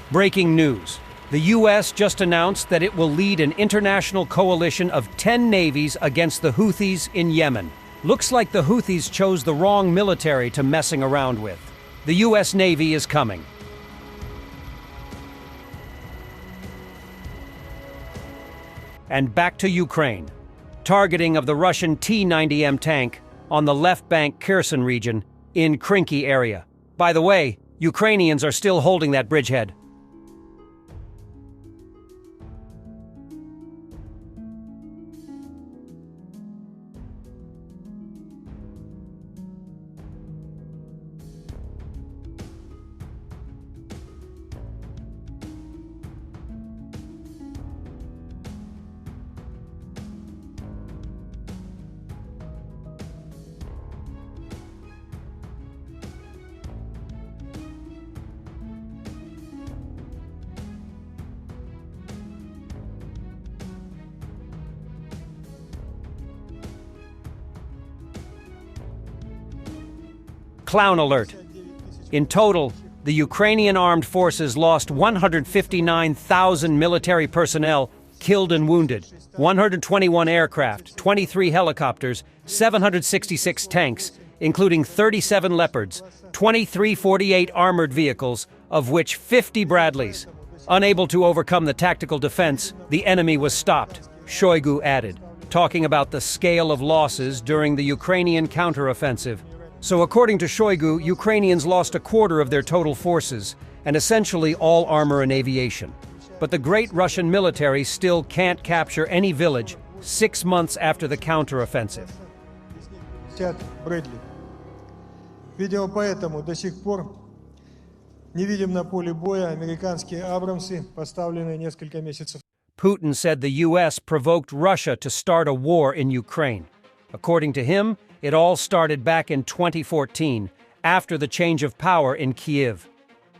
Breaking news. The U.S. just announced that it will lead an international coalition of 10 navies against the Houthis in Yemen. Looks like the Houthis chose the wrong military to messing around with. The U.S. Navy is coming. And back to Ukraine. Targeting of the Russian T-90M tank on the left bank Kherson region in Krinky area. By the way, Ukrainians are still holding that bridgehead. Clown alert. In total, the Ukrainian armed forces lost 159,000 military personnel killed and wounded, 121 aircraft, 23 helicopters, 766 tanks, including 37 Leopards, 2348 armored vehicles, of which 50 Bradleys. Unable to overcome the tactical defense, the enemy was stopped, Shoigu added, talking about the scale of losses during the Ukrainian counteroffensive. So according to Shoigu, Ukrainians lost a quarter of their total forces, and essentially all armor and aviation. But the great Russian military still can't capture any village 6 months after the counteroffensive. Видимо, поэтому до сих пор не видим на поле боя американские Абрамсы, поставленные несколько месяцев. Putin said the U.S. provoked Russia to start a war in Ukraine. According to him, it all started back in 2014, after the change of power in Kyiv.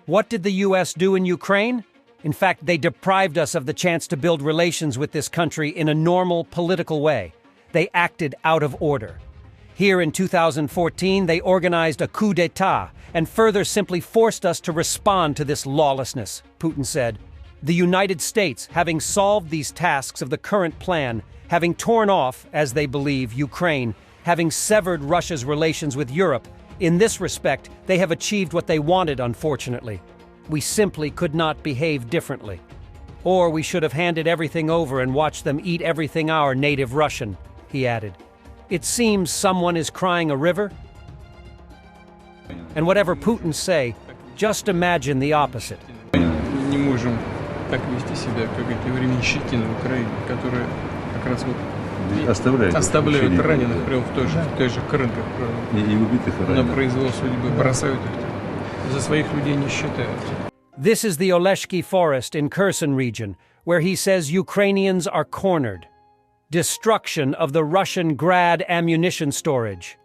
What did the U.S. do in Ukraine? In fact, they deprived us of the chance to build relations with this country in a normal political way. They acted out of order. Here in 2014, they organized a coup d'etat and further simply forced us to respond to this lawlessness, Putin said. The United States, having solved these tasks of the current plan, having torn off, as they believe, Ukraine, having severed Russia's relations with Europe, in this respect, they have achieved what they wanted, unfortunately. We simply could not behave differently. Or we should have handed everything over and watched them eat everything our native Russian, he added. It seems someone is crying a river. And whatever Putin say, just imagine the opposite. Не можем так вести себя, как эти временщики на Украине, которые как раз вот оставляют раненых прямо в той же Крынках, на произвол судьбы, бросают их, за своих людей не считают. This is the Oleshki forest in Kherson region, where he says Ukrainians are cornered. Destruction of the Russian Grad ammunition storage.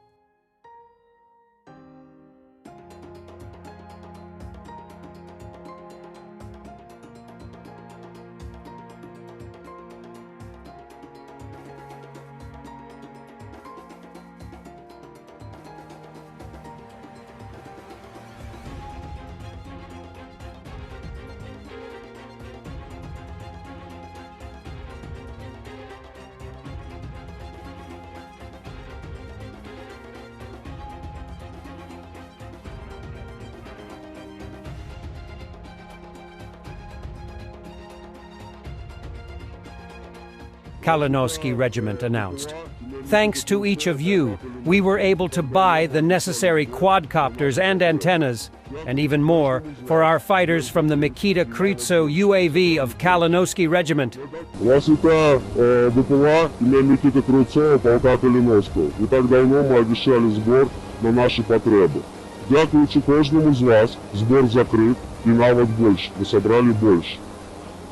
Kalinowski Regiment announced. Thanks to each of you, we were able to buy the necessary quadcopters and antennas, and even more, for our fighters from the Mikita Krytso UAV of Kalinowski Regiment. Вас вітає БПЛА ім'я Микита Крицова, полка Калиновського. І так давно ми обіцяли збір на наші потреби. Дякуючи кожному з вас, збір закрит і навіть більше. Ми зібрали більше.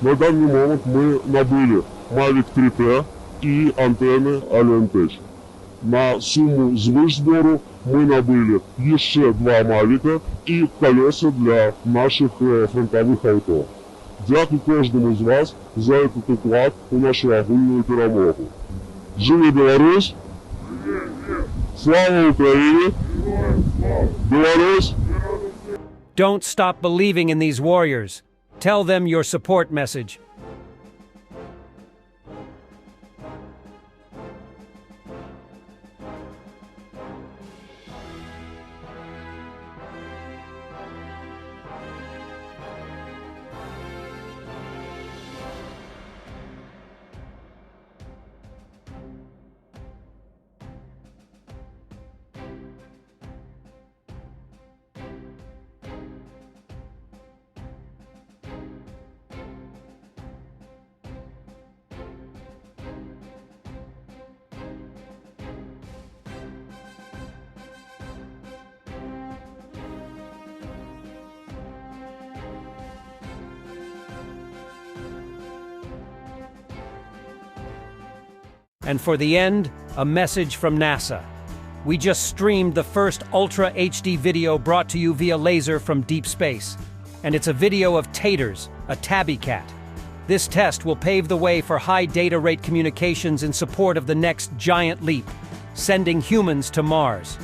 На даний момент ми набили Mavic 3T і антени Alien. На суму звиш збору ми набили ще 2 Mavic і колеса для наших фронтових авто. Дякую кожному з вас за этот вклад у нашу огульну перемогу. Живи Білорусь! Слава Україні! Білорусь! Don't stop believing in these warriors. Tell them your support message. And for the end, a message from NASA. We just streamed the first Ultra HD video brought to you via laser from deep space. And it's a video of Taters, a tabby cat. This test will pave the way for high data rate communications in support of the next giant leap, sending humans to Mars.